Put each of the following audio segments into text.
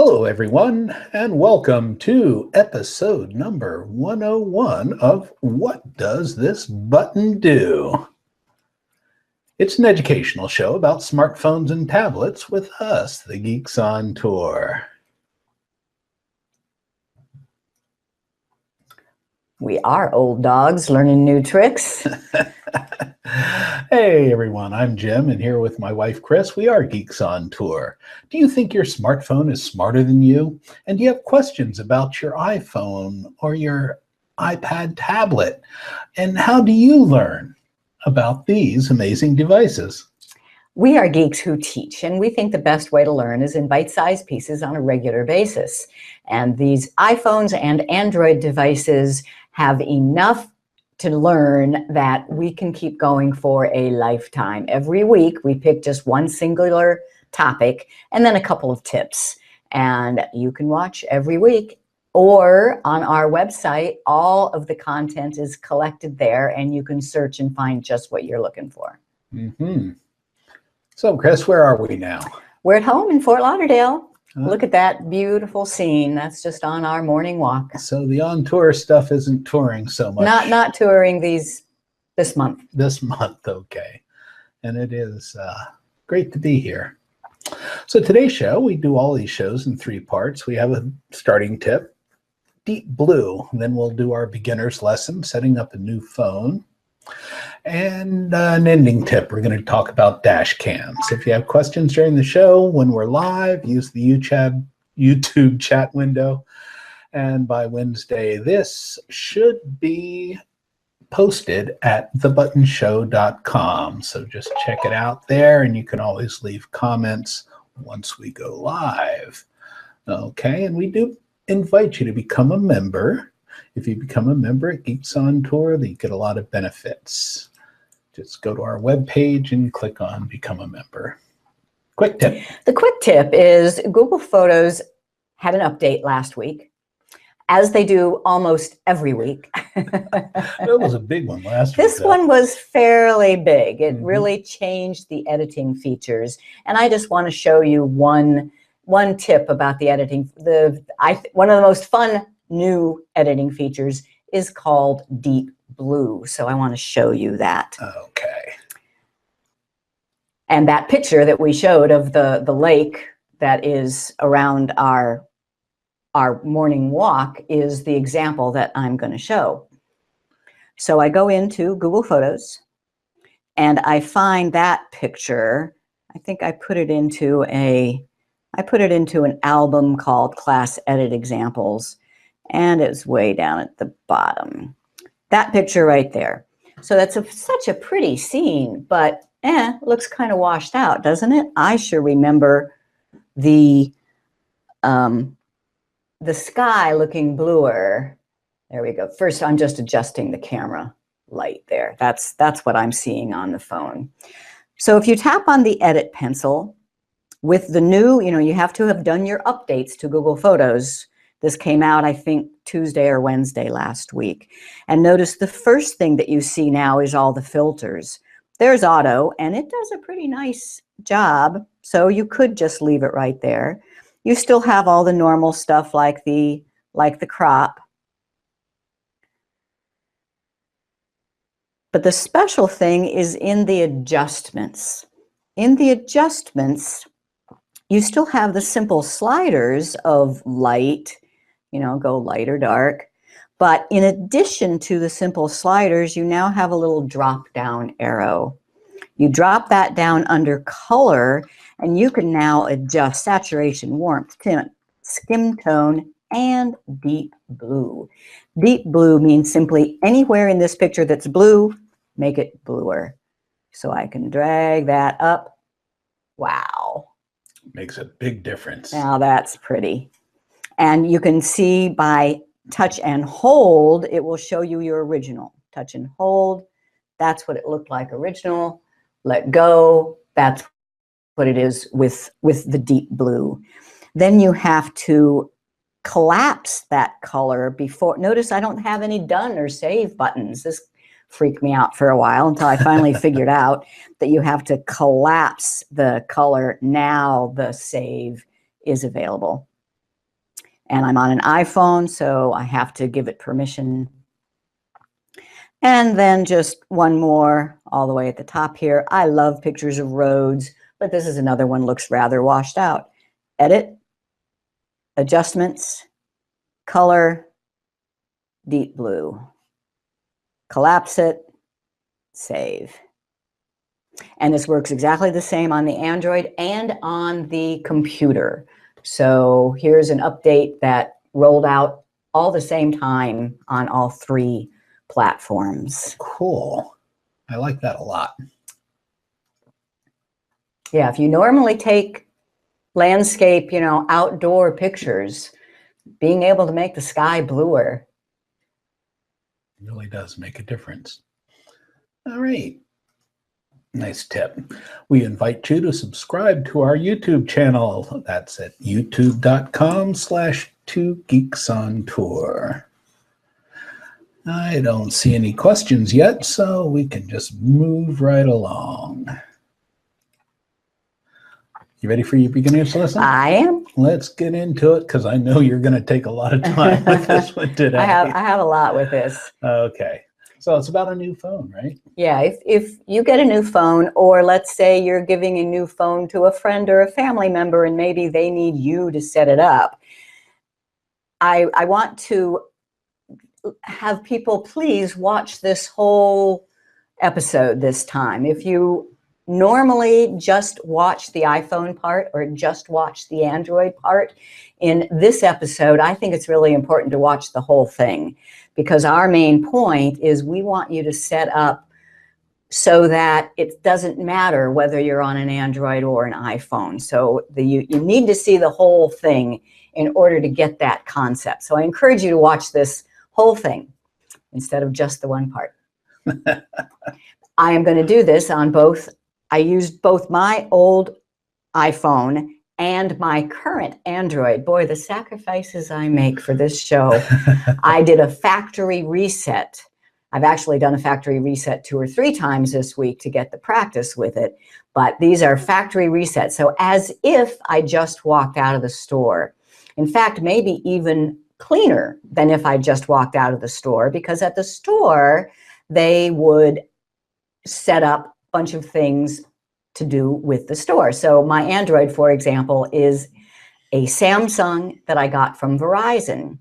Hello, everyone, and welcome to episode number 101 of What Does This Button Do? It's an educational show about smartphones and tablets with us, the Geeks on Tour. We are old dogs learning new tricks. Hey, everyone, I'm Jim, and here with my wife, Chris, we are Geeks on Tour. Do you think your smartphone is smarter than you? And do you have questions about your iPhone or your iPad tablet? And how do you learn about these amazing devices? We are geeks who teach, and we think the best way to learn is in bite-sized pieces on a regular basis. And these iPhones and Android devices have enough to learn that we can keep going for a lifetime. Every week, we pick just one singular topic and then a couple of tips. And you can watch every week, or on our website, all of the content is collected there, and you can search and find just what you're looking for. So, Chris, where are we now? We're at home in Fort Lauderdale. Look at that beautiful scene. That's just on our morning walk. So the on-tour stuff isn't touring so much. Not touring this month. This month, okay. And it is great to be here. So today's show, we do all these shows in three parts. We have a starting tip, deep blue. Then we'll do our beginner's lesson, setting up a new phone. And an ending tip, we're going to talk about dash cams. If you have questions during the show, when we're live, use the YouTube chat window. And by Wednesday, this should be posted at thebuttonshow.com. So just check it out there, and you can always leave comments once we go live. Okay, and we do invite you to become a member. If you become a member at Geeks on Tour, you get a lot of benefits. Just go to our webpage and click on Become a Member. Quick tip. The quick tip is Google Photos had an update last week, as they do almost every week. That was a big one last week. This one was fairly big. It really changed the editing features. And I just want to show you one tip about the editing. One of the most fun new editing features is called Deep Blue. So I want to show you that. Okay. And that picture that we showed of the lake that is around our morning walk is the example that I'm going to show. So I go into Google Photos and I find that picture. I think I put it into an album called Class Edit Examples. And it's way down at the bottom. That picture right there. So that's such a pretty scene, but looks kind of washed out, doesn't it? I sure remember the sky looking bluer. There we go. First, I'm just adjusting the camera light there. That's what I'm seeing on the phone. So if you tap on the edit pencil with the new, you have to have done your updates to Google Photos. This came out, I think, Tuesday or Wednesday last week. And notice the first thing that you see now is all the filters. There's auto, and it does a pretty nice job. So you could just leave it right there. You still have all the normal stuff like the crop. But the special thing is in the adjustments. In the adjustments, you still have the simple sliders of light, go light or dark. But in addition to the simple sliders, you now have a little drop down arrow. You drop that down under color, and you can now adjust saturation, warmth, tint, skin tone, and deep blue. Deep blue means simply anywhere in this picture that's blue, make it bluer. So I can drag that up. Wow. Makes a big difference. Now that's pretty. And you can see by touch and hold, it will show you your original. Touch and hold, that's what it looked like original. Let go, that's what it is with the deep blue. Then you have to collapse that color before. Notice I don't have any done or save buttons. This freaked me out for a while until I finally figured out that you have to collapse the color. Now the save is available. And I'm on an iPhone, so I have to give it permission. And then just one more all the way at the top here. I love pictures of roads, but this is another one, looks rather washed out. Edit, adjustments, color, deep blue. Collapse it, save. And this works exactly the same on the Android and on the computer. So here's an update that rolled out all the same time on all 3 platforms. Cool. I like that a lot. Yeah, if you normally take landscape, outdoor pictures, being able to make the sky bluer. It really does make a difference. All right. Nice tip. We invite you to subscribe to our YouTube channel. That's at youtube.com/2geeksontour. I don't see any questions yet, so we can just move right along. You ready for your beginner's lesson? I am. Let's get into it, because I know you're going to take a lot of time with this one today. I have a lot with this. Okay. So it's about a new phone, right? Yeah, if you get a new phone, or let's say you're giving a new phone to a friend or a family member and maybe they need you to set it up, I want to have people please watch this whole episode this time. If you normally just watch the iPhone part or just watch the Android part, in this episode, I think it's really important to watch the whole thing, because our main point is we want you to set up so that it doesn't matter whether you're on an Android or an iPhone. So you need to see the whole thing in order to get that concept. So I encourage you to watch this whole thing instead of just the one part. I am going to do this on both. I used both my old iPhone and my current Android. Boy, the sacrifices I make for this show. I did a factory reset. I've actually done a factory reset 2 or 3 times this week to get the practice with it. But these are factory resets. So as if I just walked out of the store. In fact, maybe even cleaner than if I just walked out of the store, because at the store, they would set up a bunch of things to do with the store. So my Android, for example, is a Samsung that I got from Verizon.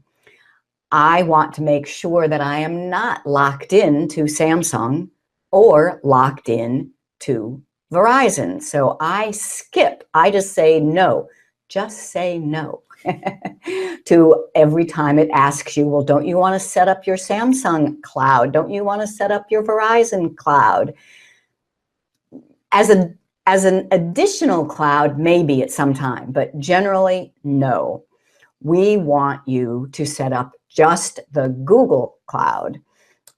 I want to make sure that I am not locked in to Samsung or locked in to Verizon. So I just say no. Just say no to every time it asks you, well, don't you want to set up your Samsung cloud? Don't you want to set up your Verizon cloud? As an additional cloud, maybe at some time, but generally, no. We want you to set up just the Google Cloud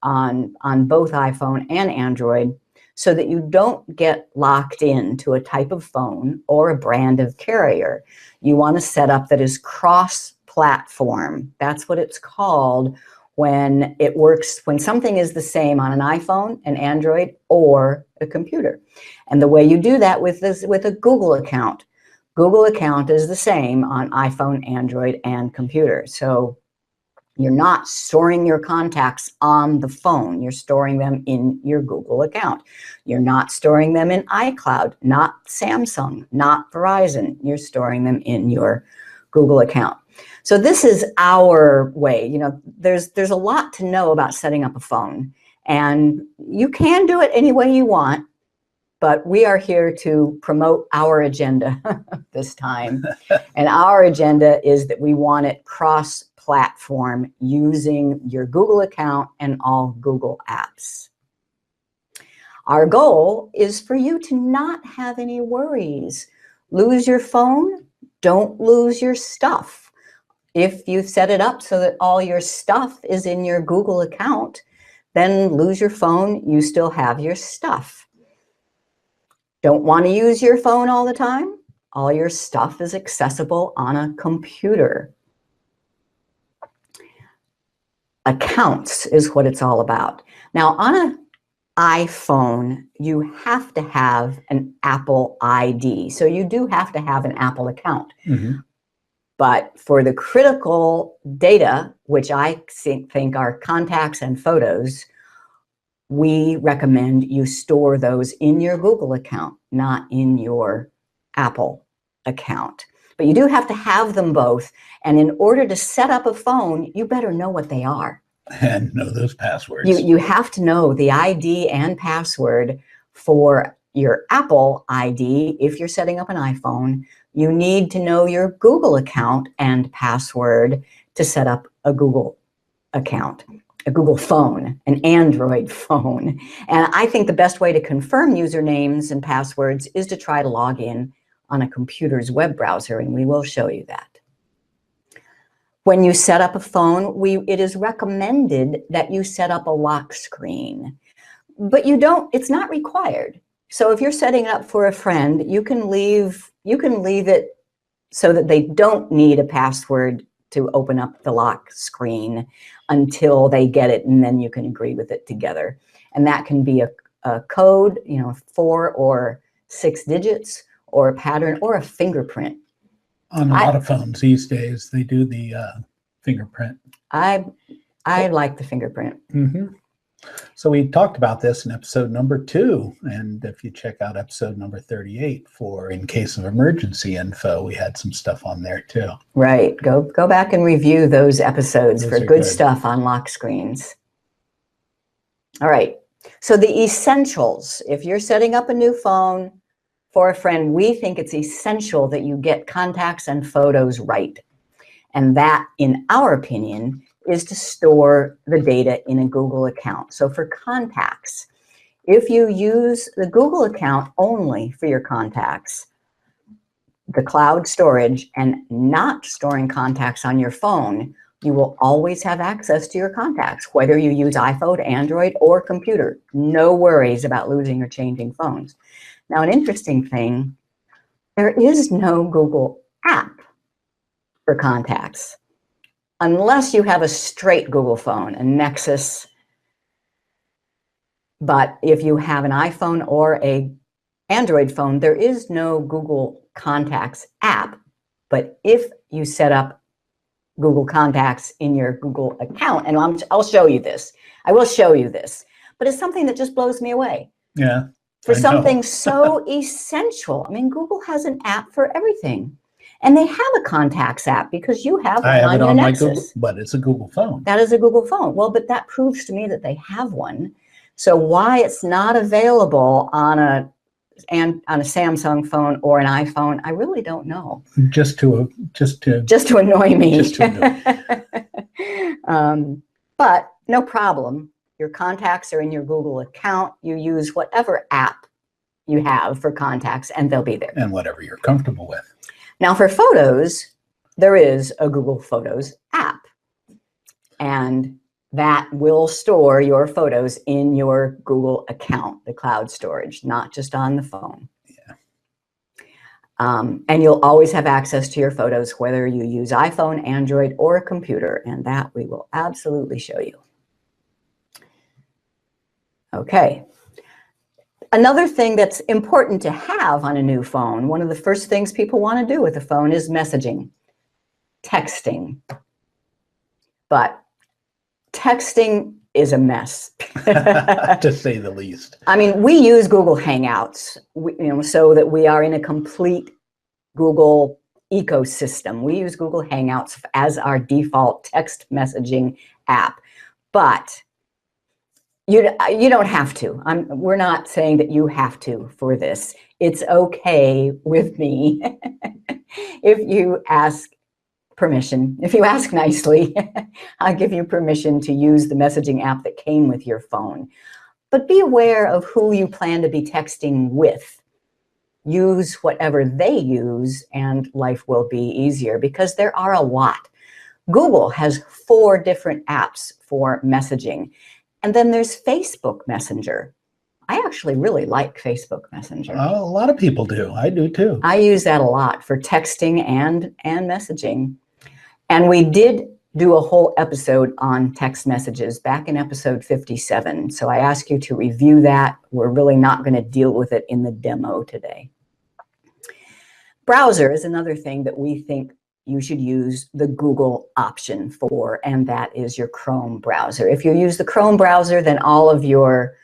on both iPhone and Android, so that you don't get locked into a type of phone or a brand of carrier. You want a setup that is cross-platform. That's what it's called when it works, when something is the same on an iPhone, an Android, or a computer. And the way you do that with a Google account. Google account is the same on iPhone, Android, and computer. So you're not storing your contacts on the phone. You're storing them in your Google account. You're not storing them in iCloud, not Samsung, not Verizon. You're storing them in your Google account. So this is our way. There's a lot to know about setting up a phone, and you can do it any way you want, but we are here to promote our agenda this time. And our agenda is that we want it cross-platform using your Google account and all Google apps. Our goal is for you to not have any worries. Lose your phone, don't lose your stuff. If you've set it up so that all your stuff is in your Google account, then lose your phone, you still have your stuff. Don't want to use your phone all the time? All your stuff is accessible on a computer. Accounts is what it's all about. Now, on an iPhone, you have to have an Apple ID. So you do have to have an Apple account. Mm-hmm. But for the critical data, which I think are contacts and photos, we recommend you store those in your Google account, not in your Apple account. But you do have to have them both. And in order to set up a phone, you better know what they are. And know those passwords. You have to know the ID and password for your Apple ID. If you're setting up an iPhone, you need to know your Google account and password to set up a Google account, a Google phone, an Android phone. And I think the best way to confirm usernames and passwords is to try to log in on a computer's web browser, and we will show you that. When you set up a phone, it is recommended that you set up a lock screen, but it's not required. So if you're setting it up for a friend, you can leave it so that they don't need a password to open up the lock screen until they get it, and then you can agree with it together. And that can be a code, 4 or 6 digits, or a pattern, or a fingerprint. On a lot of phones these days, they do the fingerprint. I like the fingerprint. Mm-hmm. So we talked about this in episode number 2, and if you check out episode number 38 for in case of emergency info, we had some stuff on there too. Right. Go back and review those episodes for good stuff on lock screens. All right. So the essentials. If you're setting up a new phone for a friend, we think it's essential that you get contacts and photos right. And that, in our opinion, is to store the data in a Google account. So for contacts, if you use the Google account only for your contacts, the cloud storage, and not storing contacts on your phone, you will always have access to your contacts, whether you use iPhone, Android, or computer. No worries about losing or changing phones. Now, an interesting thing, there is no Google app for contacts, unless you have a straight Google phone, a Nexus. But if you have an iPhone or an Android phone, there is no Google Contacts app. But if you set up Google Contacts in your Google account, and I'll show you this. I will show you this. But it's something that just blows me away. Yeah. For something so essential. I mean, Google has an app for everything. And they have a contacts app because you have one on your Nexus. My Google, but it's a Google phone. That is a Google phone. Well, but that proves to me that they have one. So why it's not available on a Samsung phone or an iPhone, I really don't know. Just to annoy me. Just to annoy me. But no problem. Your contacts are in your Google account. You use whatever app you have for contacts, and they'll be there. And whatever you're comfortable with. Now for photos, there is a Google Photos app, and that will store your photos in your Google account, the cloud storage, not just on the phone. Yeah. And you'll always have access to your photos, whether you use iPhone, Android, or a computer, and that we will absolutely show you. Okay. Another thing that's important to have on a new phone, one of the first things people want to do with a phone is messaging, texting. But texting is a mess. To say the least. I mean, we use Google Hangouts, so that we are in a complete Google ecosystem. We use Google Hangouts as our default text messaging app. But you don't have to. We're not saying that you have to for this. It's okay with me if you ask permission. If you ask nicely, I'll give you permission to use the messaging app that came with your phone. But be aware of who you plan to be texting with. Use whatever they use, and life will be easier because there are a lot. Google has 4 different apps for messaging. And then there's Facebook Messenger. I actually really like Facebook Messenger. A lot of people do. I do too. I use that a lot for texting and messaging. And we did do a whole episode on text messages back in episode 57. So I ask you to review that. We're really not going to deal with it in the demo today. Browser is another thing that we think you should use the Google option for, and that is your Chrome browser. If you use the Chrome browser, then all of your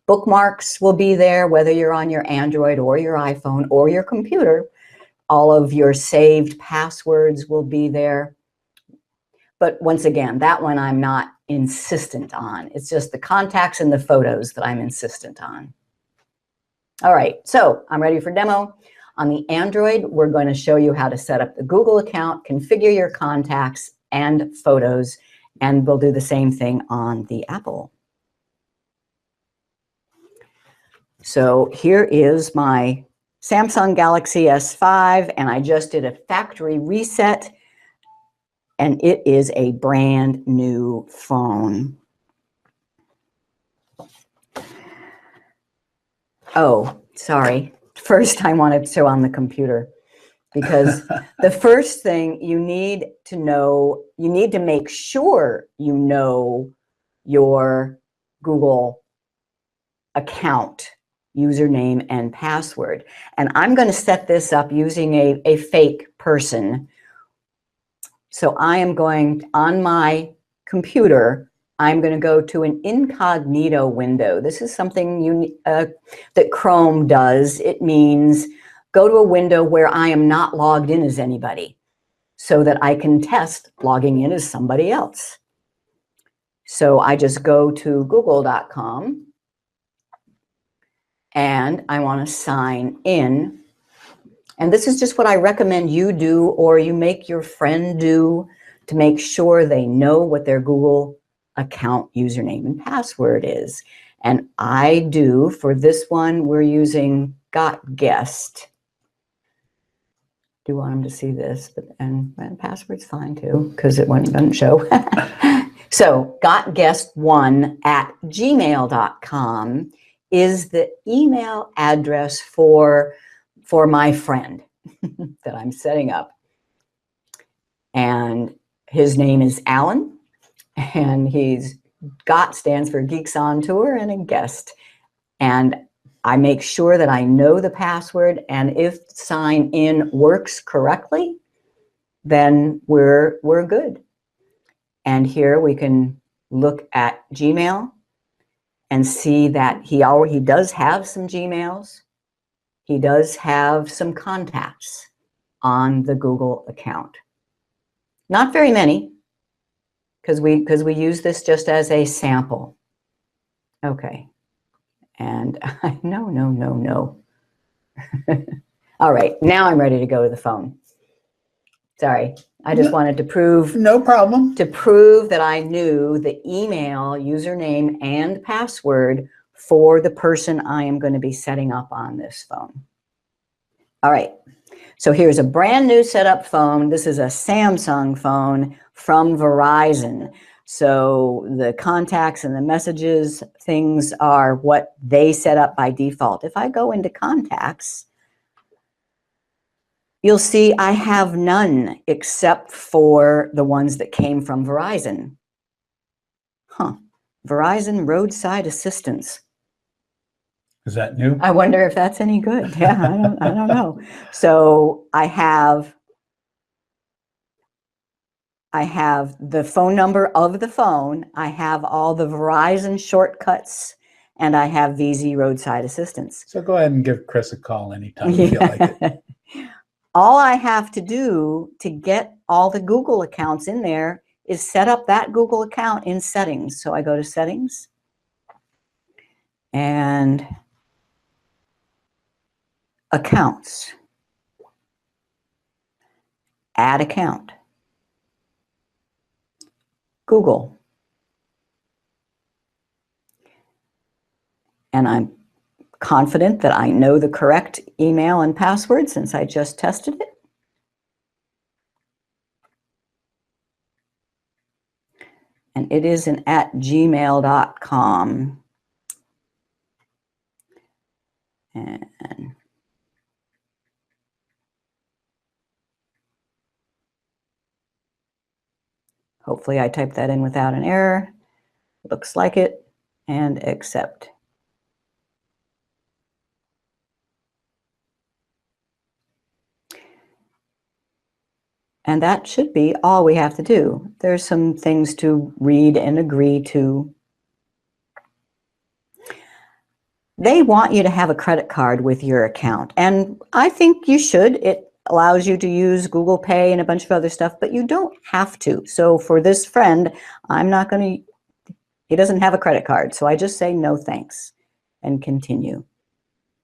bookmarks will be there, whether you're on your Android or your iPhone or your computer. All of your saved passwords will be there. But once again, that one I'm not insistent on. It's just the contacts and the photos that I'm insistent on. All right, so I'm ready for demo. On the Android, we're going to show you how to set up the Google account, configure your contacts and photos, and we'll do the same thing on the Apple. So here is my Samsung Galaxy S5, and I just did a factory reset, and it is a brand new phone. Oh, sorry. First, I wanted to show on the computer, because the first thing you need to know, you need to make sure you know your Google account username and password. And I'm going to set this up using a fake person. So I am going, on my computer, I'm going to go to an incognito window. This is something that Chrome does. It means go to a window where I am not logged in as anybody, so that I can test logging in as somebody else. So I just go to google.com and I want to sign in. And this is just what I recommend you do, or you make your friend do, to make sure they know what their Google account username and password is. And I do, for this one, we're using Got Guessed. Do want them to see this, but and password's fine too, because it doesn't show. So gotguessed1@gmail.com is the email address for my friend that I'm setting up. And his name is Alan, and GOT stands for Geeks On Tour, and a guest. And I make sure that I know the password, and if sign in works correctly, then we're good. And here we can look at Gmail and see that he does have some Gmails. He does have some contacts on the Google account. Not very many, because we use this just as a sample. Okay. And no. All right, now I'm ready to go to the phone. Sorry, I just wanted to prove. No problem. To prove that I knew the email, username, and password for the person I am going to be setting up on this phone. All right, so here's a brand new setup phone. This is a Samsung phone from Verizon. So the contacts and the messages, things are what they set up by default. If I go into contacts, you'll see I have none except for the ones that came from Verizon. Verizon roadside assistance. Is that new? I wonder if that's any good. Yeah, I don't know. So I have the phone number of the phone, I have all the Verizon shortcuts, and I have VZ roadside assistance. So go ahead and give Chris a call anytime you feel like it. All I have to do to get all the Google accounts in there is set up that Google account in settings. So I go to settings and accounts, add account, Google. And I'm confident that I know the correct email and password since I just tested it. And it is an @gmail.com. And hopefully I typed that in without an error. Looks like it. And accept. And that should be all we have to do. There's some things to read and agree to. They want you to have a credit card with your account. And I think you should. It allows you to use Google Pay and a bunch of other stuff, but you don't have to. So for this friend, I'm not going to, he doesn't have a credit card. So I just say no thanks and continue.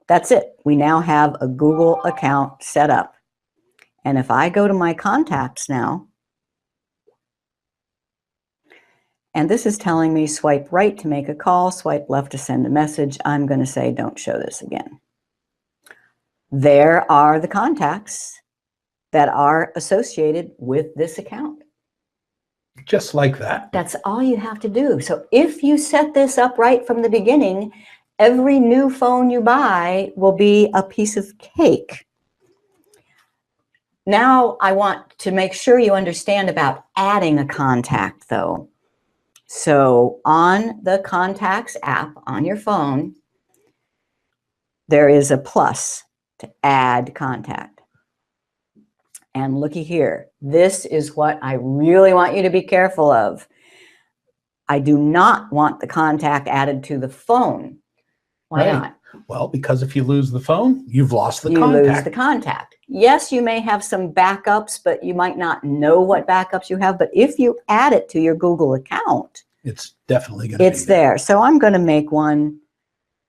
That's it. We now have a Google account set up. And if I go to my contacts now, and this is telling me swipe right to make a call, swipe left to send a message, I'm going to say don't show this again. There are the contacts that are associated with this account. Just like that. That's all you have to do. So if you set this up right from the beginning, every new phone you buy will be a piece of cake. Now I want to make sure you understand about adding a contact, though. So on the Contacts app on your phone, there is a plus to add contact. And looky here, this is what I really want you to be careful of. I do not want the contact added to the phone. Why not? Well, because if you lose the phone, you've lost the contact. You lose the contact. Yes, you may have some backups, but you might not know what backups you have. But if you add it to your Google account, it's definitely going to be it's there. So I'm going to make one,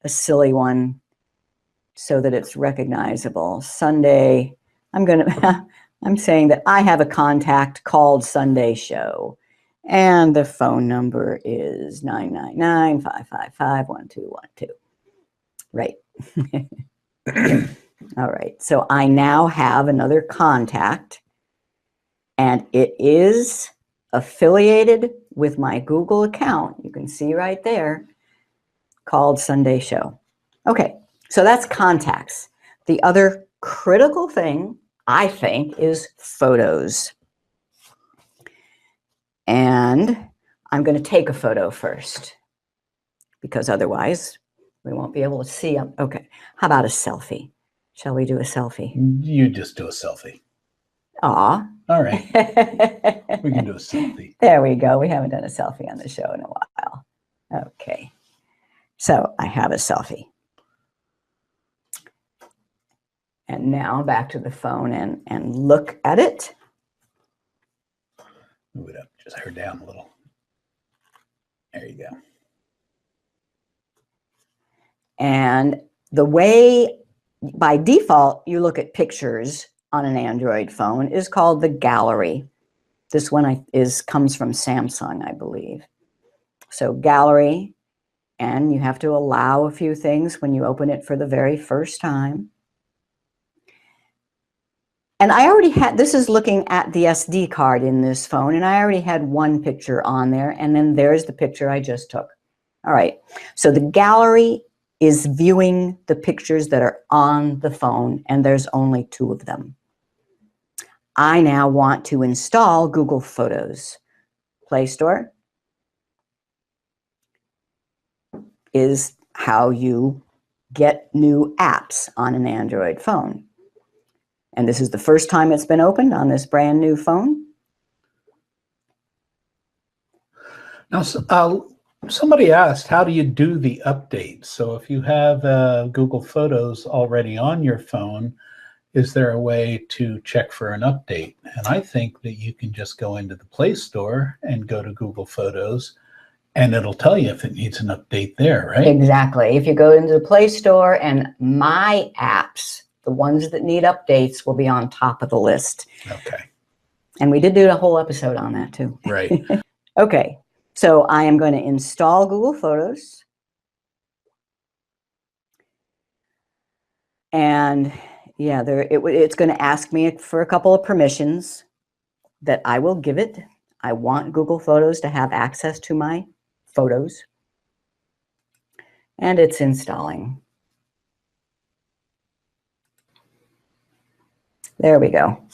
a silly one, so that it's recognizable. Sunday, I'm saying that I have a contact called Sunday Show. And the phone number is 999-555-1212. Right. All right. So I now have another contact, and it is affiliated with my Google account. You can see right there, called Sunday Show. Okay. So that's contacts. The other critical thing, I think, is photos. And I'm going to take a photo first, because otherwise we won't be able to see them. Okay. How about a selfie? Shall we do a selfie? You just do a selfie. Aw. All right. We can do a selfie. There we go. We haven't done a selfie on the show in a while. Okay. So I have a selfie. And now back to the phone and look at it. Move it up just her down a little. There you go. And the way, by default, you look at pictures on an Android phone is called the gallery. This one comes from Samsung, I believe. So gallery, and you have to allow a few things when you open it for the very first time. And I already had, this is looking at the SD card in this phone, and I already had one picture on there, and then there's the picture I just took. All right, so the gallery is viewing the pictures that are on the phone, and there's only 2 of them. I now want to install Google Photos. Play Store is how you get new apps on an Android phone. And this is the first time it's been opened on this brand new phone. Now, somebody asked, how do you do the updates? So if you have Google Photos already on your phone, is there a way to check for an update? And I think that you can just go into the Play Store and go to Google Photos, and it'll tell you if it needs an update there, right? Exactly. If you go into the Play Store, and My Apps, the ones that need updates will be on top of the list. Okay. And we did do a whole episode on that too. Right. Okay. So I am going to install Google Photos. And yeah, it's going to ask me for a couple of permissions that I will give it. I want Google Photos to have access to my photos. And it's installing. There we go. All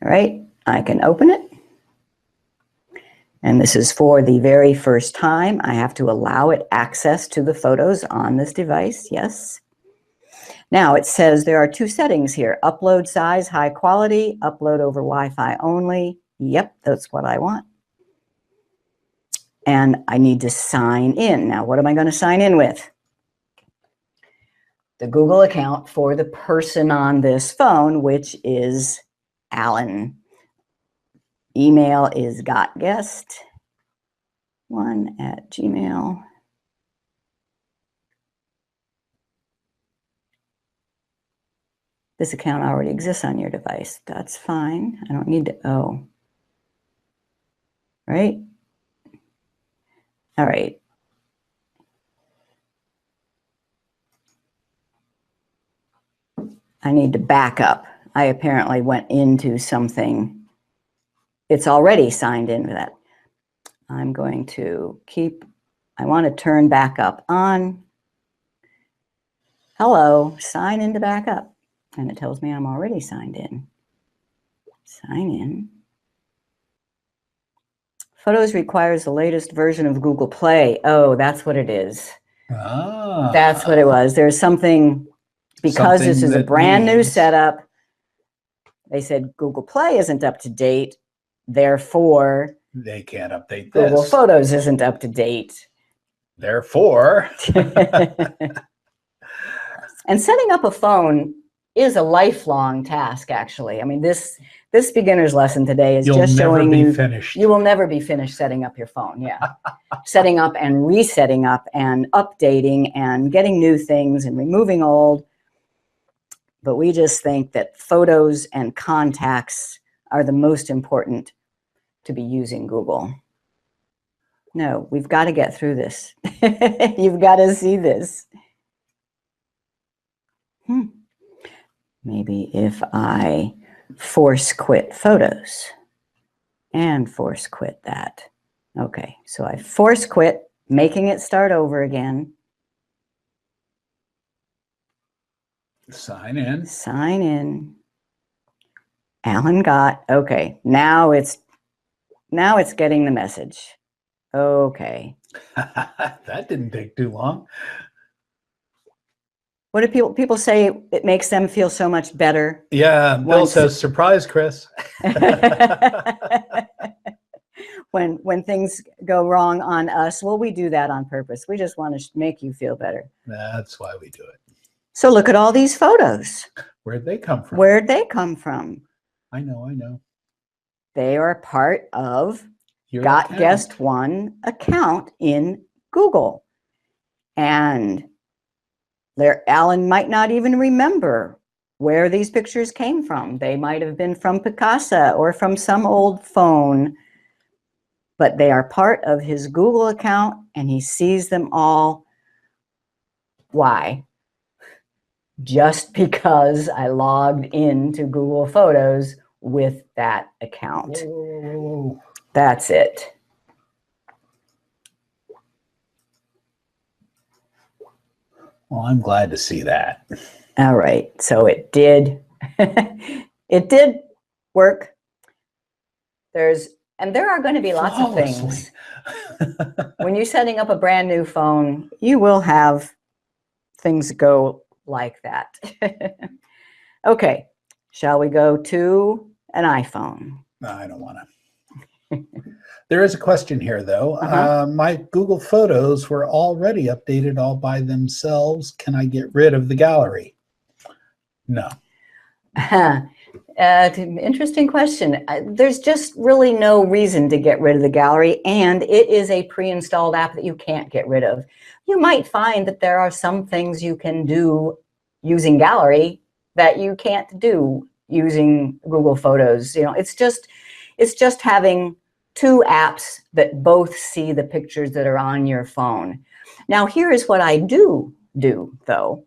right, I can open it. And this is for the very first time. I have to allow it access to the photos on this device, yes. Now it says there are two settings here. Upload size, high quality, upload over Wi-Fi only. Yep, that's what I want. And I need to sign in. Now, what am I going to sign in with? The Google account for the person on this phone, which is Alan. Email is gotguest1@gmail.com. This account already exists on your device. That's fine. I don't need to, right? All right. I need to back up. I apparently went into something. It's already signed in with that. I'm going to I want to turn backup on. Hello, sign into backup. And it tells me I'm already signed in. Sign in. Photos requires the latest version of Google Play. Oh, that's what it is. Ah. That's what it was. There's something, because this is a brand new setup, they said Google Play isn't up to date, therefore they can't update this. Google Photos isn't up to date. Therefore. And setting up a phone is a lifelong task, actually. I mean, this beginner's lesson today is just showing you you will never be finished setting up your phone. Yeah. Setting up and resetting up and updating and getting new things and removing old. But we just think that photos and contacts are the most important to be using Google. No, we've got to get through this. You've got to see this. Maybe if I force quit photos and force quit that. Okay, so I force quit, making it start over again. Sign in. Sign in. Alan got, okay, now it's getting the message. Okay. That didn't take too long. What do people say? It makes them feel so much better. Yeah, Bill says, surprise, Chris. when things go wrong on us, well, we do that on purpose. We just want to make you feel better. That's why we do it. So look at all these photos. Where'd they come from? Where'd they come from? I know. They are part of Got Guest One account in Google. And Alan might not even remember where these pictures came from. They might have been from Picasa or from some old phone, but they are part of his Google account and he sees them all. Why? Just because I logged into Google Photos with that account. Whoa. That's it. Well, I'm glad to see that. All right, so it did. It did work. There are going to be lots of things. When you're setting up a brand new phone, you will have things go like that. Okay, shall we go to an iPhone? No, I don't want to. There is a question here, though. My Google Photos were already updated all by themselves. Can I get rid of the gallery? No. Interesting question. There's just really no reason to get rid of the gallery, and it is a pre-installed app that you can't get rid of. You might find that there are some things you can do using gallery that you can't do using Google Photos. You know, it's just having two apps that both see the pictures that are on your phone. Now, here is what I do, though.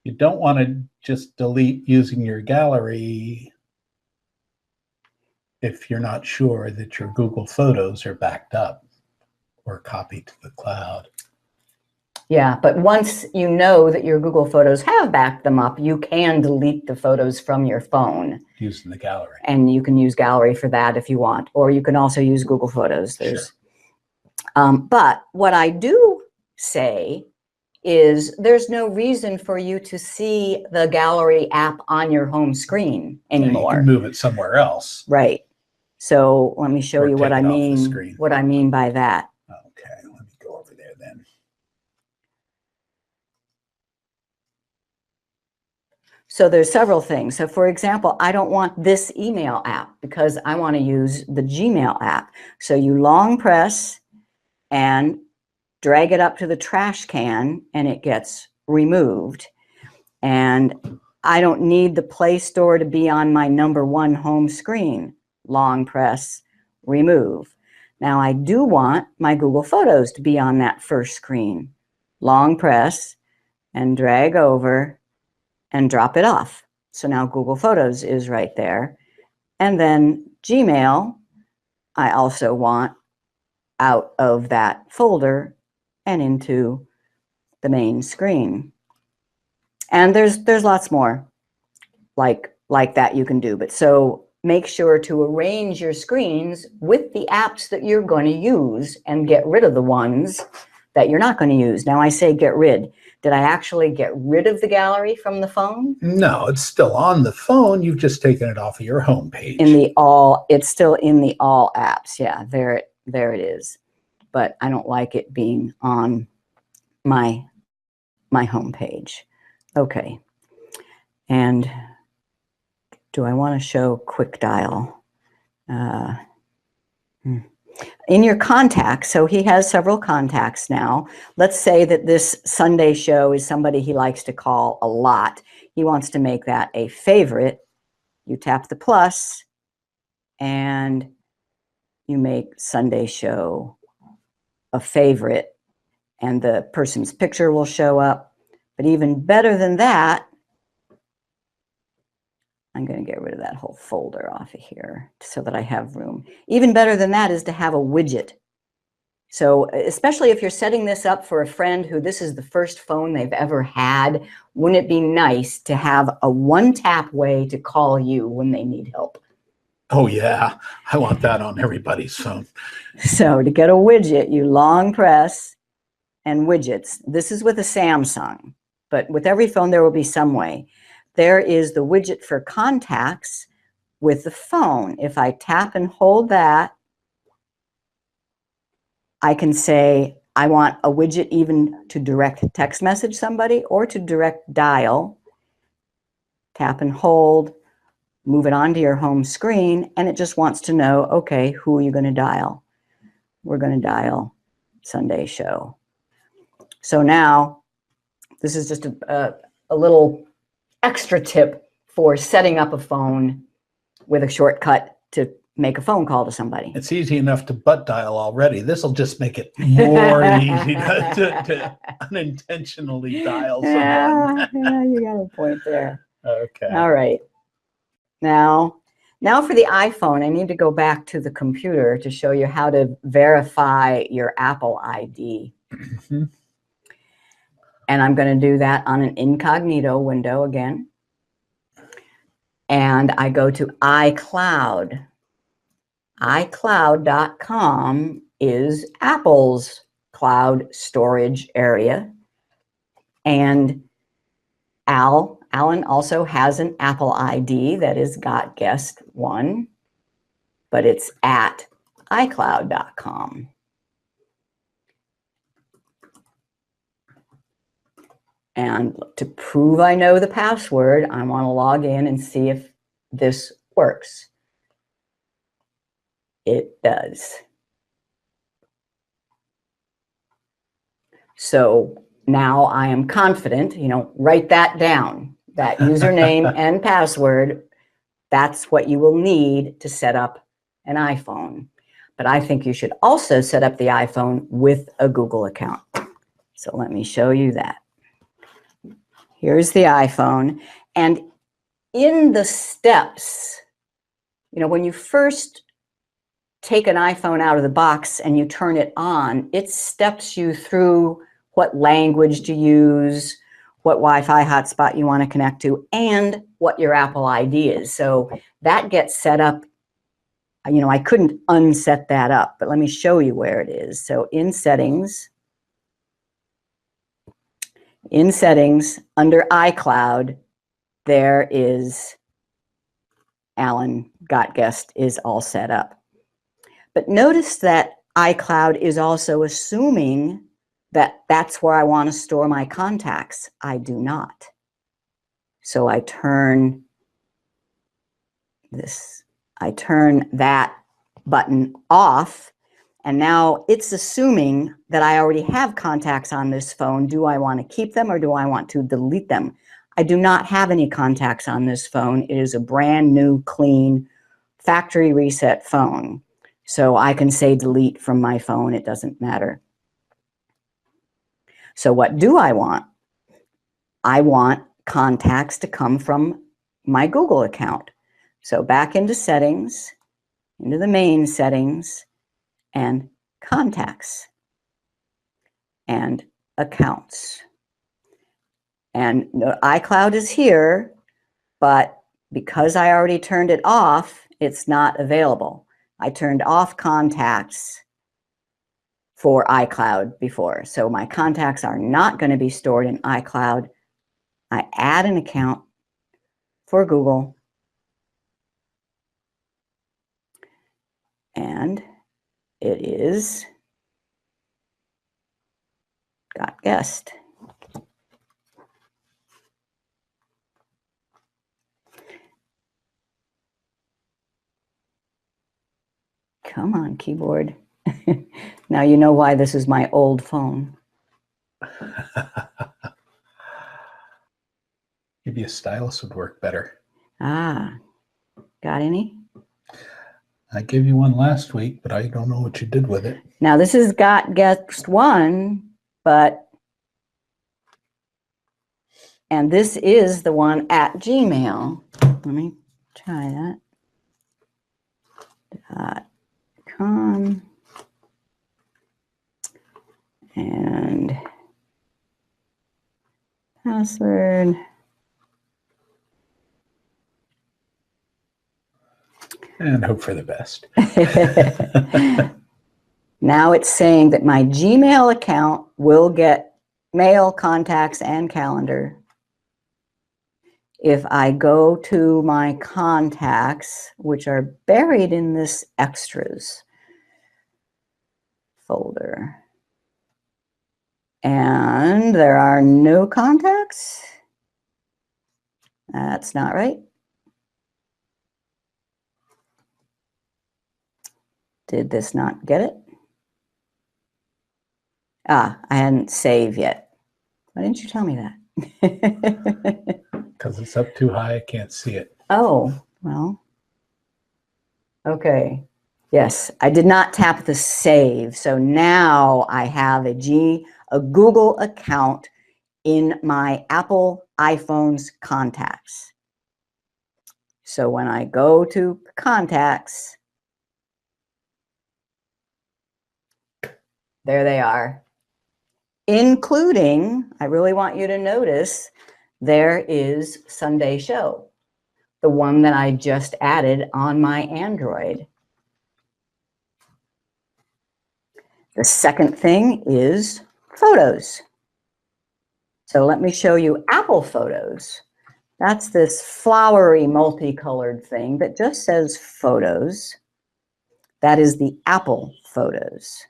You don't want to just delete using your gallery if you're not sure that your Google Photos are backed up or copied to the cloud. Yeah, but once you know that your Google Photos have backed them up, you can delete the photos from your phone. Using the gallery. And you can use gallery for that if you want, or you can also use Google Photos. Sure. But what I do say is there's no reason for you to see the gallery app on your home screen anymore. You can move it somewhere else. Right. So let me show you what I mean. What I mean by that. Okay, let me go over there then. So there's several things. So for example, I don't want this email app because I want to use the Gmail app. So you long press and drag it up to the trash can and it gets removed. And I don't need the Play Store to be on my #1 home screen. Long press, remove. Now I do want my Google Photos to be on that first screen. Long press and drag over and drop it off. So now Google Photos is right there. And then Gmail, I also want out of that folder and into the main screen. And there's lots more like that you can do. But so make sure to arrange your screens with the apps that you're going to use and get rid of the ones that you're not going to use. Now I say get rid. Did I actually get rid of the gallery from the phone? No, it's still on the phone. You've just taken it off of your home page. It's still in the all apps. Yeah, there it is. But I don't like it being on my home page. Okay. And do I want to show quick dial? In your contacts, so he has several contacts now. Let's say that this Sunday show is somebody he likes to call a lot. He wants to make that a favorite. You tap the plus and you make Sunday show a favorite and the person's picture will show up. But even better than that, I'm going to get rid of that whole folder off of here so that I have room. Even better than that is to have a widget. So especially if you're setting this up for a friend who this is the first phone they've ever had, wouldn't it be nice to have a one-tap way to call you when they need help? Oh, yeah. I want that on everybody's phone. So to get a widget, you long press and widgets. This is with a Samsung, but with every phone there will be some way. There is the widget for contacts with the phone. If I tap and hold that, I can say I want a widget even to direct text message somebody or to direct dial. Tap and hold, move it onto your home screen, and it just wants to know, okay, who are you going to dial? We're going to dial Sunday show. So now, this is just a little extra tip for setting up a phone with a shortcut to make a phone call to somebody. It's easy enough to butt dial already. This will just make it more easy to unintentionally dial someone. Yeah, you got a point there. Okay. All right. Now for the iPhone, I need to go back to the computer to show you how to verify your Apple ID. Mm-hmm. And I'm going to do that on an incognito window again. And I go to iCloud. iCloud.com is Apple's cloud storage area. And Alan also has an Apple ID that is GotGuest1, but it's at iCloud.com. And to prove I know the password, I want to log in and see if this works. It does. So now I am confident, write that down, that username and password. That's what you will need to set up an iPhone. But I think you should also set up the iPhone with a Google account. So let me show you that. Here's the iPhone. And in the steps, when you first take an iPhone out of the box and you turn it on, it steps you through what language to use, what Wi-Fi hotspot you want to connect to, and what your Apple ID is. So that gets set up. I couldn't unset that up, but let me show you where it is. So in settings, In settings, under iCloud, there is Alan Got Guest is all set up. But notice that iCloud is also assuming that that's where I want to store my contacts. I do not. So I turn that button off, and now it's assuming that I already have contacts on this phone. Do I want to keep them or do I want to delete them? I do not have any contacts on this phone. It is a brand new, clean, factory reset phone. So I can say delete from my phone. It doesn't matter. So what do I want? I want contacts to come from my Google account. So back into settings, into the main settings, and contacts and accounts. And iCloud is here, but because I already turned it off, it's not available. I turned off contacts for iCloud before. So my contacts are not going to be stored in iCloud. I add an account for Google, and it is Got Guest. Come on, keyboard. Now you know why this is my old phone. Maybe a stylus would work better. Ah, got any? I gave you one last week, but I don't know what you did with it. Now this is Got Guest 1, and this is the one at Gmail. Let me try that. .com and password. And hope for the best. Now it's saying that my Gmail account will get mail, contacts, and calendar. If I go to my contacts, which are buried in this extras folder, and there are no contacts, that's not right. Did this not get it? Ah, I hadn't saved yet. Why didn't you tell me that? Because it's up too high, I can't see it. Oh, well. Okay. Yes, I did not tap the save. So now I have a Google account in my Apple iPhone's contacts. So when I go to contacts, there they are. Including, I really want you to notice, there is Sunday Show, the one that I just added on my Android. The second thing is photos. So let me show you Apple Photos. That's this flowery multicolored thing that just says photos. That is the Apple Photos.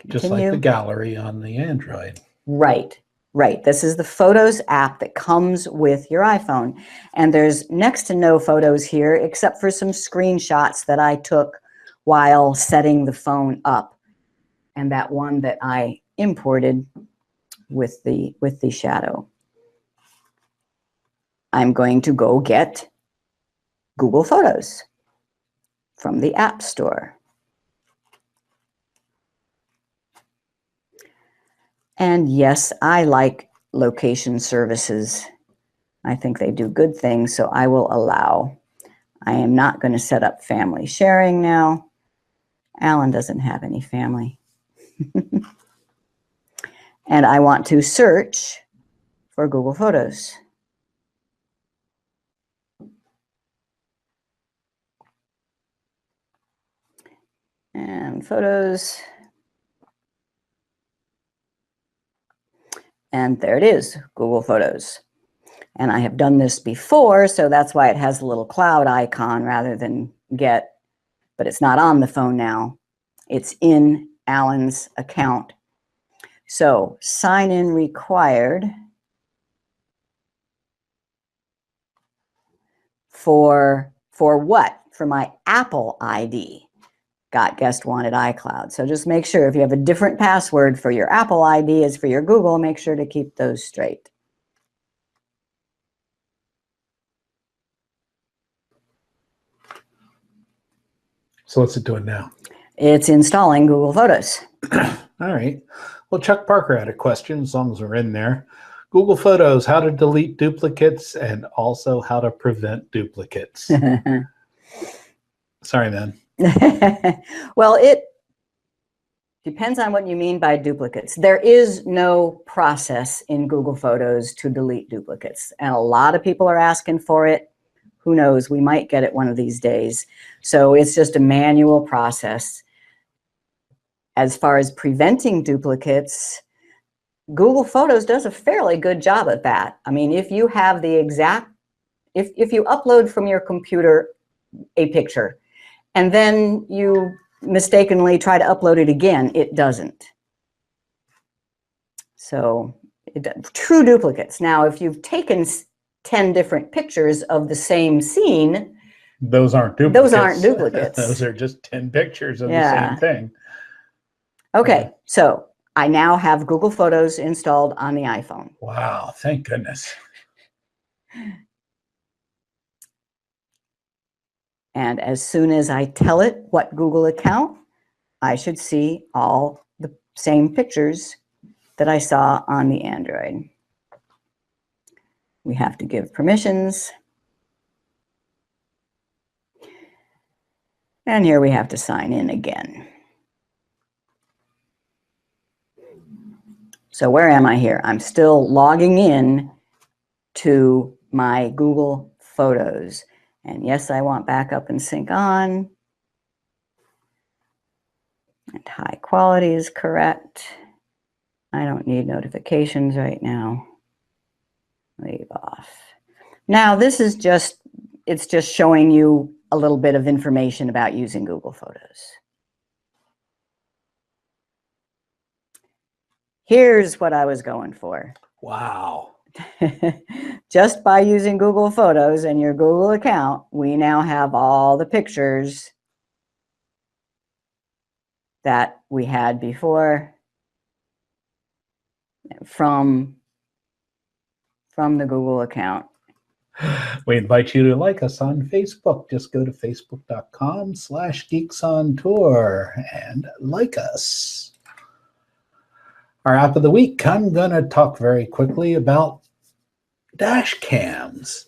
Just like the gallery on the Android. Right, right. This is the Photos app that comes with your iPhone. And there's next to no photos here except for some screenshots that I took while setting the phone up. And that one that I imported with the shadow. I'm going to go get Google Photos from the App Store. And yes, I like location services. I think they do good things, so I will allow. I am not going to set up family sharing now. Alan doesn't have any family. And I want to search for Google Photos. And photos. And And there it is, Google Photos. And I have done this before, so that's why it has a little cloud icon rather than get, but it's not on the phone now. It's in Alan's account. So sign in required for what? For my Apple ID. Got guest wanted iCloud. So just make sure if you have a different password for your Apple ID as for your Google, make sure to keep those straight. So what's it doing now? It's installing Google Photos. All right. Well, Chuck Parker had a question, as long as we're in there. Google Photos, how to delete duplicates and also how to prevent duplicates. Sorry, man. Well, it depends on what you mean by duplicates. There is no process in Google Photos to delete duplicates. And a lot of people are asking for it. Who knows? We might get it one of these days. So it's just a manual process. As far as preventing duplicates, Google Photos does a fairly good job at that. I mean, if you have the exact, if you upload from your computer a picture and then you mistakenly try to upload it again, it doesn't. So true duplicates. Now, if you've taken 10 different pictures of the same scene, those aren't duplicates. Those aren't duplicates. Those are just 10 pictures of the same thing. Okay, so I now have Google Photos installed on the iPhone. Wow, thank goodness. And as soon as I tell it what Google account, I should see all the same pictures that I saw on the Android. We have to give permissions. And here we have to sign in again. So where am I here? I'm still logging in to my Google Photos. And yes, I want backup and sync on. And high quality is correct. I don't need notifications right now. Leave off. Now this is just, it's just showing you a little bit of information about using Google Photos. Here's what I was going for. Wow. Just by using Google Photos and your Google account, we now have all the pictures that we had before from the Google account. We invite you to like us on Facebook. Just go to facebook.com/Geeks On Tour and like us. Our app of the week, I'm going to talk very quickly about dash cams.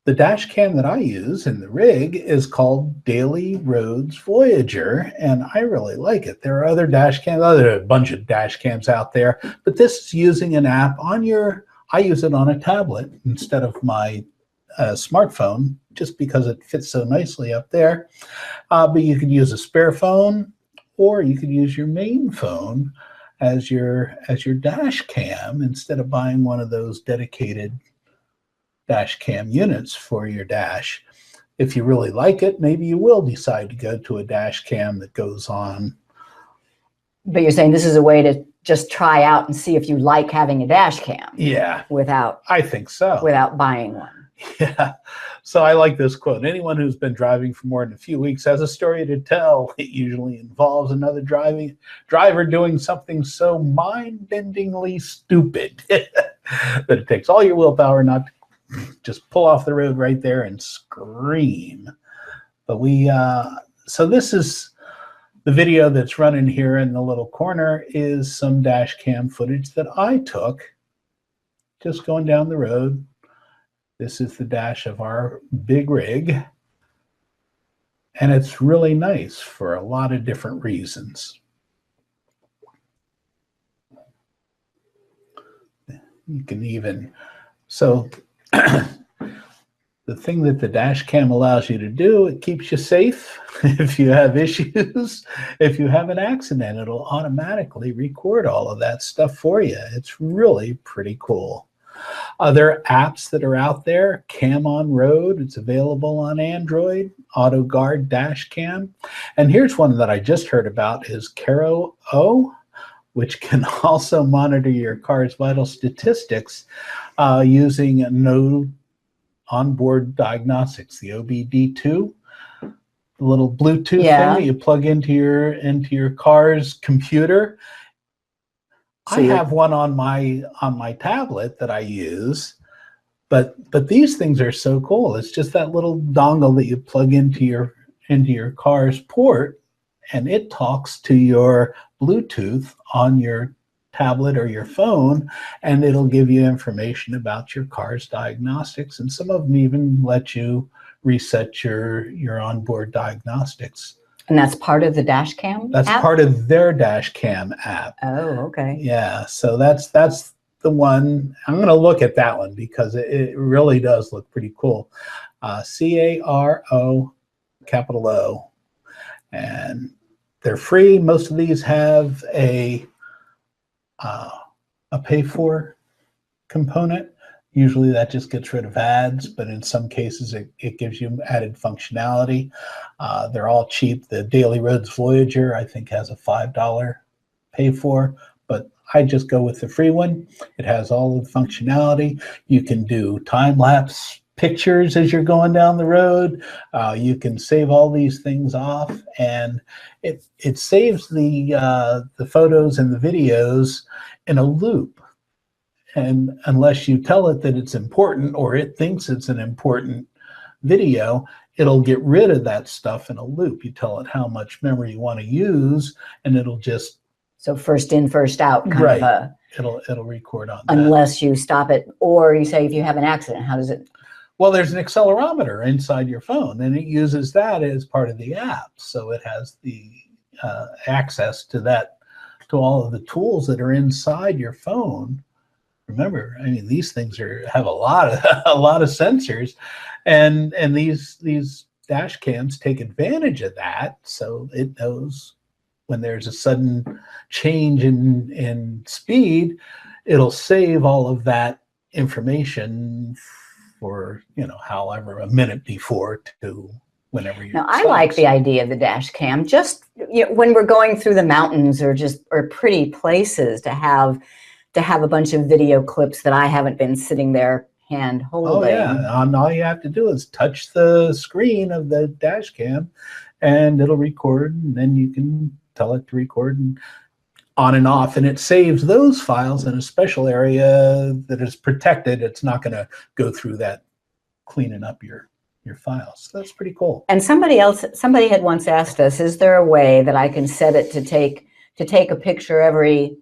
The dash cam that I use in the rig is called Daily Roads Voyager, and I really like it. There are other dash cams, there are a bunch of dash cams out there, but this is using an app on your, I use it on a tablet instead of my smartphone, just because it fits so nicely up there. But you could use a spare phone, or you could use your main phone as your dash cam instead of buying one of those dedicated dash cam units for your dash. If you really like it, maybe you will decide to go to a dash cam that goes on. But you're saying this is a way to just try out and see if you like having a dash cam. Yeah. I think so. Without buying one. Yeah. So I like this quote. Anyone who's been driving for more than a few weeks has a story to tell. It usually involves another driver doing something so mind-bendingly stupid that it takes all your willpower not to just pull off the road right there and scream. But so this is the video that's running here in the little corner is some dash cam footage that I took just going down the road. This is the dash of our big rig, and it's really nice for a lot of different reasons. You can even, so the thing that the dash cam allows you to do, it keeps you safe. If you have issues, if you have an accident, it'll automatically record all of that stuff for you. It's really pretty cool. Other apps that are out there, Cam on Road, it's available on Android, AutoGuard Dash Cam. And here's one that I just heard about is Caro O, which can also monitor your car's vital statistics using no onboard diagnostics, the OBD2, the little Bluetooth thing that you plug into your car's computer. So I have one on my tablet that I use, but these things are so cool. It's just that little dongle that you plug into your car's port, and it talks to your Bluetooth on your tablet or your phone, and it'll give you information about your car's diagnostics, and some of them even let you reset your onboard diagnostics. And that's part of the dash cam That's app? part of their dash cam app. Oh, okay. Yeah, so that's the one. I'm going to look at that one because it really does look pretty cool. Caro, capital O, and they're free. Most of these have a pay for component. Usually that just gets rid of ads, but in some cases it gives you added functionality. They're all cheap. The Daily Roads Voyager, I think, has a $5 pay for, but I just go with the free one. It has all the functionality. You can do time-lapse pictures as you're going down the road. You can save all these things off, and it saves the photos and the videos in a loop. And unless you tell it that it's important or it thinks it's an important video, it'll get rid of that stuff in a loop. You tell it how much memory you want to use, and it'll just... So first in, first out kind of a... It'll record on that. Unless you stop it, or you say if you have an accident, how does it... Well, there's an accelerometer inside your phone, and it uses that as part of the app. So it has the access to that, to all of the tools that are inside your phone. Remember, I mean, these things have a lot of sensors, and these dash cams take advantage of that. So it knows when there's a sudden change in speed, it'll save all of that information for, however, a minute before to whenever you... Now, I like the idea of the dash cam, just when we're going through the mountains or pretty places, to have a bunch of video clips that I haven't been sitting there hand holding. Oh yeah, and all you have to do is touch the screen of the dash cam and it'll record, and then you can tell it to record and on and off, and it saves those files in a special area that is protected. It's not going to go through that cleaning up your files. So that's pretty cool. And somebody had once asked us, is there a way that I can set it to take a picture every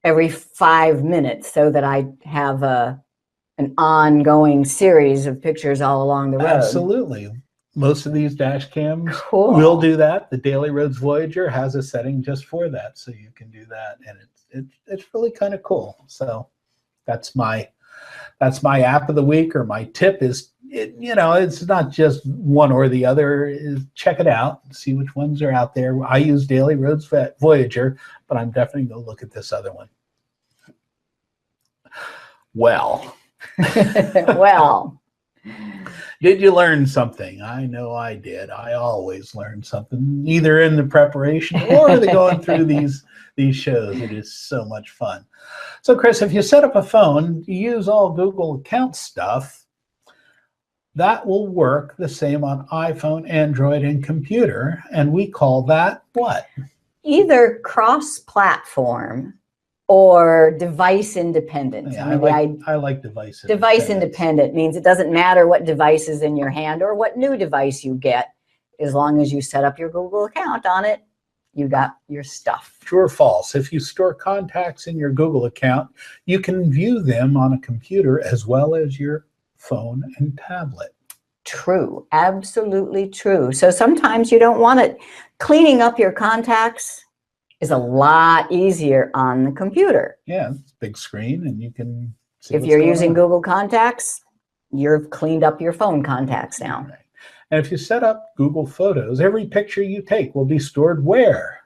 5 minutes so that I have an ongoing series of pictures all along the road? Absolutely. Most of these dash cams will do that. The Daily Roads Voyager has a setting just for that, so you can do that, and it's really kind of cool. So that's my app of the week, or my tip is, it's not just one or the other. Check it out, see which ones are out there. I use Daily Roads Voyager, but I'm definitely going to look at this other one. Well. Well. Did you learn something? I know I did. I always learn something, either in the preparation or the going through these shows. It is so much fun. So, Chris, if you set up a phone, you use all Google account stuff, that will work the same on iPhone, Android, and computer, and we call that what? Either cross-platform or device independent. Yeah, I like device independent. Device independent means it doesn't matter what device is in your hand or what new device you get. As long as you set up your Google account on it, you got your stuff. True or false? If you store contacts in your Google account, you can view them on a computer as well as your phone and tablet. True. Absolutely true. So sometimes you don't want it. Cleaning up your contacts is a lot easier on the computer. Yeah, it's a big screen, and you can see if you're using Google Contacts, you've cleaned up your phone contacts now. Right. And if you set up Google Photos, every picture you take will be stored where?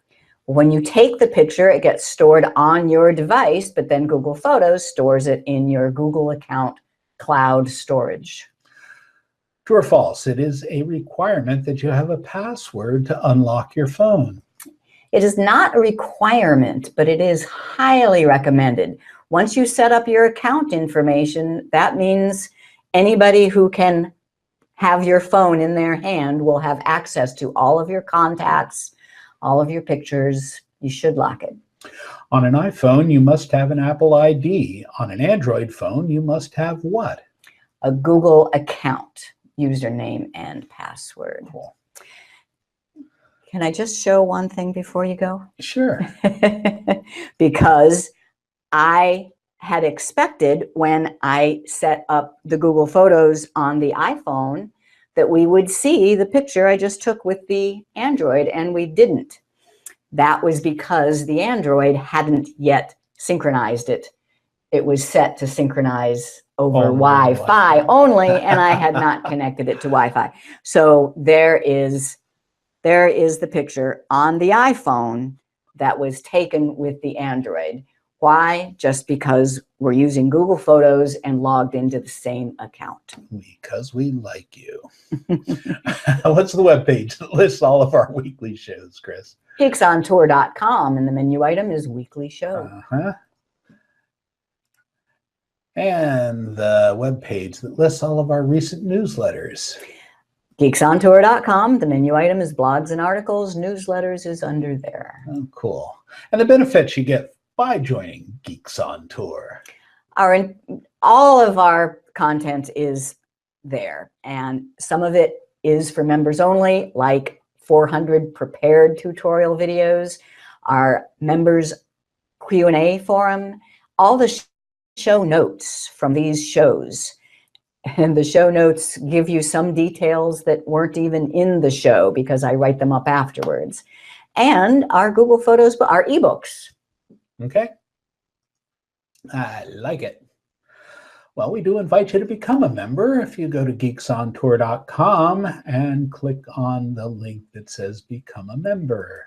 When you take the picture, it gets stored on your device, but then Google Photos stores it in your Google account cloud storage. True or false? It is a requirement that you have a password to unlock your phone. It is not a requirement, but it is highly recommended. Once you set up your account information, that means anybody who can have your phone in their hand will have access to all of your contacts, all of your pictures. You should lock it. On an iPhone, you must have an Apple ID. On an Android phone, you must have what? A Google account, username and password. Cool. Can I just show one thing before you go? Sure. Because I had expected when I set up the Google Photos on the iPhone that we would see the picture I just took with the Android, and we didn't. That was because the Android hadn't yet synchronized it. It was set to synchronize over Wi-Fi only, and I had not connected it to Wi-Fi. So there is the picture on the iPhone that was taken with the Android. Why? Just because we're using Google Photos and logged into the same account. Because we like you. What's the webpage that lists all of our weekly shows, Chris? GeeksOnTour.com, and the menu item is Weekly Show. And the webpage that lists all of our recent newsletters. GeeksOnTour.com, the menu item is Blogs and Articles. Newsletters is under there. Oh, cool. And the benefits you get by joining Geeks on Tour. All of our content is there, and some of it is for members only, like 400 prepared tutorial videos, our members Q&A forum, all the show notes from these shows. And the show notes give you some details that weren't even in the show because I write them up afterwards. And our Google Photos, our ebooks. Okay. I like it. Well, we do invite you to become a member if you go to geeksontour.com and click on the link that says Become a Member.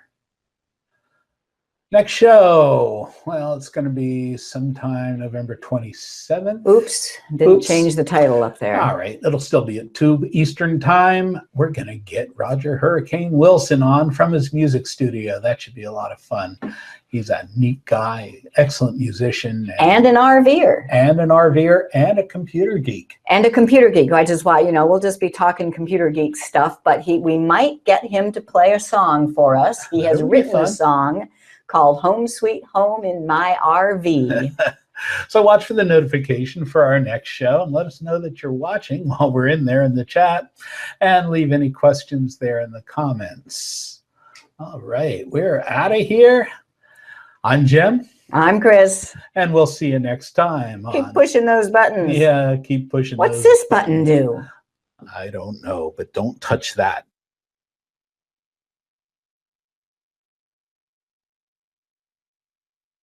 Next show, well, it's going to be sometime November 27th. Oops, didn't change the title up there. All right, it'll still be at 2 Eastern Time. We're going to get Roger Hurricane Wilson on from his music studio. That should be a lot of fun. He's a neat guy, excellent musician. And an RVer. And an RVer and a computer geek. And a computer geek, which is why, we'll just be talking computer geek stuff, but we might get him to play a song for us. He has written a song called Home Sweet Home in My RV. So watch for the notification for our next show and let us know that you're watching while we're in there in the chat, and leave any questions there in the comments. All right, we're out of here. I'm Jim. I'm Chris. And we'll see you next time. Keep pushing those buttons. Yeah, keep pushing What's this button do? I don't know, but don't touch that.